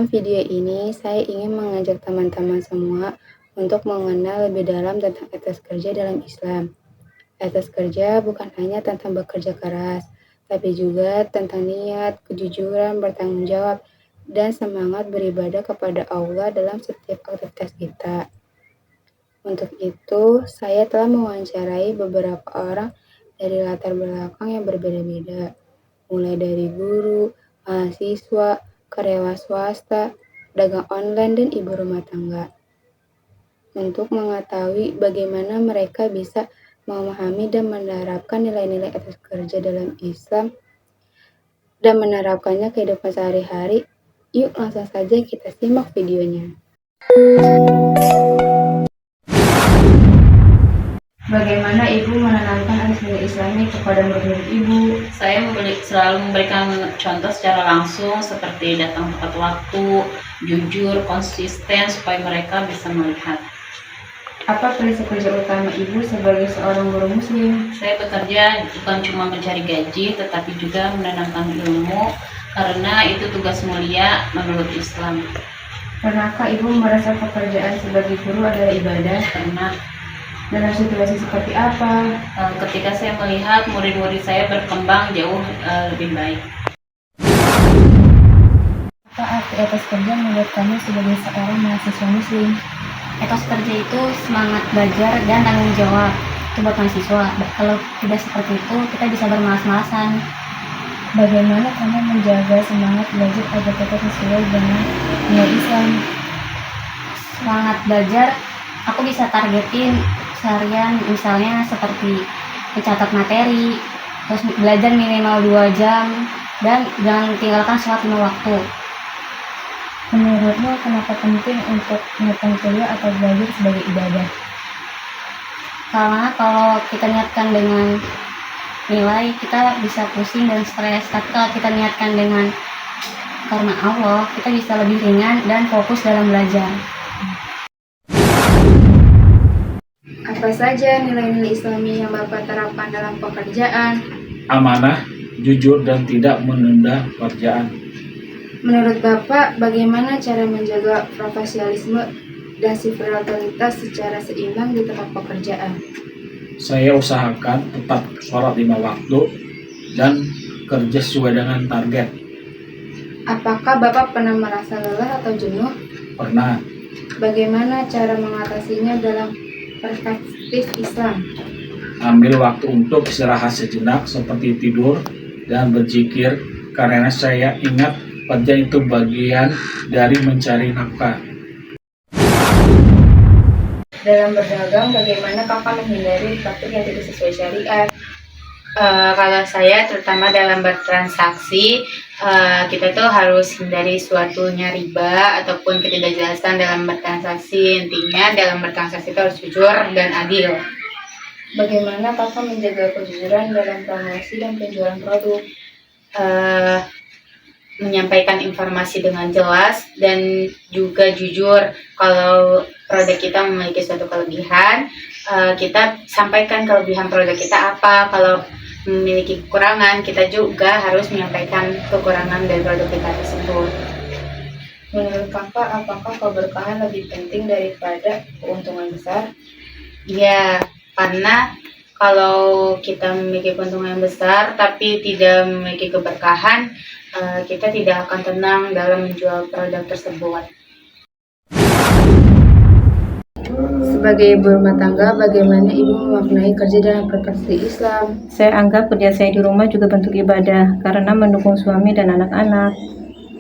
Dalam video ini, saya ingin mengajak teman-teman semua untuk mengenal lebih dalam tentang etos kerja dalam Islam. Etos kerja bukan hanya tentang bekerja keras, tapi juga tentang niat, kejujuran, bertanggung jawab, dan semangat beribadah kepada Allah dalam setiap aktivitas kita. Untuk itu, saya telah mewawancarai beberapa orang dari latar belakang yang berbeda-beda, mulai dari guru, mahasiswa, karyawan swasta, pedagang online, dan ibu rumah tangga, untuk mengetahui bagaimana mereka bisa memahami dan menerapkan nilai-nilai etos kerja dalam Islam dan menerapkannya kehidupan sehari-hari. Yuk langsung saja kita simak videonya. Bagaimana Ibu menanamkan nilai Islami kepada murid-murid Ibu? Saya selalu memberikan contoh secara langsung seperti datang tepat waktu, jujur, konsisten supaya mereka bisa melihat. Apa prinsip kerja utama Ibu sebagai seorang guru muslim? Saya bekerja bukan cuma mencari gaji, tetapi juga menanamkan ilmu, karena itu tugas mulia menurut Islam. Pernahkah Ibu merasa pekerjaan sebagai guru adalah ibadah? Karena Dalam situasi seperti apa? ketika saya melihat murid-murid saya berkembang jauh lebih baik. Apa arti etos kerja menurut kamu sebagai seorang mahasiswa muslim? Etos kerja itu semangat belajar dan tanggung jawab. Itu buat mahasiswa. Kalau tidak seperti itu, kita bisa bermalas-malasan. Bagaimana kamu menjaga semangat belajar agar tetap sesuai dengan nilai Islam? Semangat belajar, aku bisa targetin seharian, misalnya seperti mencatat materi, terus belajar minimal 2 jam, dan jangan tinggalkan sholat 5 waktu. Menurutmu kenapa penting untuk niatkan kuliah atau belajar sebagai ibadah? Karena kalau kita niatkan dengan nilai, kita bisa pusing dan stres. Tapi kalau kita niatkan dengan karena Allah, kita bisa lebih ringan dan fokus dalam belajar. Apa saja nilai-nilai Islami yang Bapak terapkan dalam pekerjaan? Amanah, jujur, dan tidak menunda pekerjaan. Menurut Bapak, bagaimana cara menjaga profesionalisme dan spiritualitas secara seimbang di tempat pekerjaan? Saya usahakan tetap sholat 5 waktu dan kerja sesuai dengan target. Apakah Bapak pernah merasa lelah atau jenuh? Pernah. Bagaimana cara mengatasinya dalam perspektif Islam? Ambil waktu untuk istirahat sejenak seperti tidur dan berzikir, karena saya ingat kerja itu bagian dari mencari nafkah. Dalam berdagang, bagaimana Kakak menghindari praktik yang tidak sesuai syariat? Kalau saya terutama dalam bertransaksi, kita tuh harus hindari suatunya riba ataupun ketidakjelasan dalam bertransaksi. Intinya dalam bertransaksi itu harus jujur dan adil. Bagaimana Kakak menjaga kejujuran dalam promosi dan penjualan produk? Menyampaikan informasi dengan jelas dan juga jujur. Kalau produk kita memiliki suatu kelebihan, kita sampaikan kelebihan produk kita apa. Kalau memiliki kekurangan, kita juga harus menyampaikan kekurangan dari produk kita tersebut. Menurut Kakak, apakah keberkahan lebih penting daripada keuntungan besar? Ya, karena kalau kita memiliki keuntungan yang besar tapi tidak memiliki keberkahan, kita tidak akan tenang dalam menjual produk tersebut. Sebagai ibu rumah tangga, bagaimana ibu memaknai kerja dalam perspektif Islam? Saya anggap kerja saya di rumah juga bentuk ibadah karena mendukung suami dan anak-anak.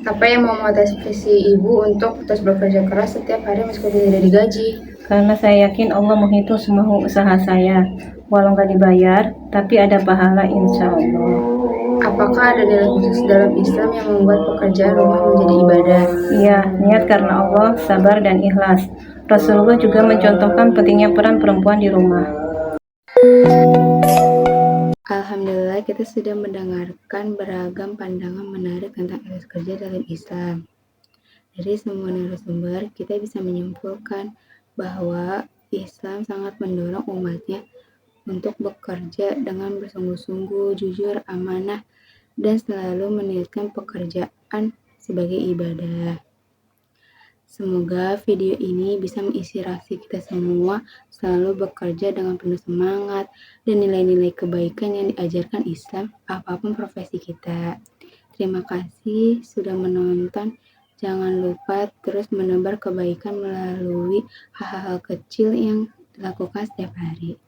Apa yang memotivasi ibu untuk terus bekerja keras setiap hari meskipun tidak digaji? Karena saya yakin Allah menghitung semua usaha saya, walau nggak dibayar, tapi ada pahala insya Allah. Apakah ada nilai khusus dalam Islam yang membuat pekerjaan rumah menjadi ibadah? Iya, niat karena Allah, sabar dan ikhlas. Rasulullah juga mencontohkan pentingnya peran perempuan di rumah. Alhamdulillah, kita sudah mendengarkan beragam pandangan menarik tentang etos kerja dalam Islam. Dari semua narasumber, kita bisa menyimpulkan bahwa Islam sangat mendorong umatnya untuk bekerja dengan bersungguh-sungguh, jujur, amanah, dan selalu meniatkan pekerjaan sebagai ibadah. Semoga video ini bisa menginspirasi kita semua selalu bekerja dengan penuh semangat dan nilai-nilai kebaikan yang diajarkan Islam apapun profesi kita. Terima kasih sudah menonton. Jangan lupa terus menebar kebaikan melalui hal-hal kecil yang dilakukan setiap hari.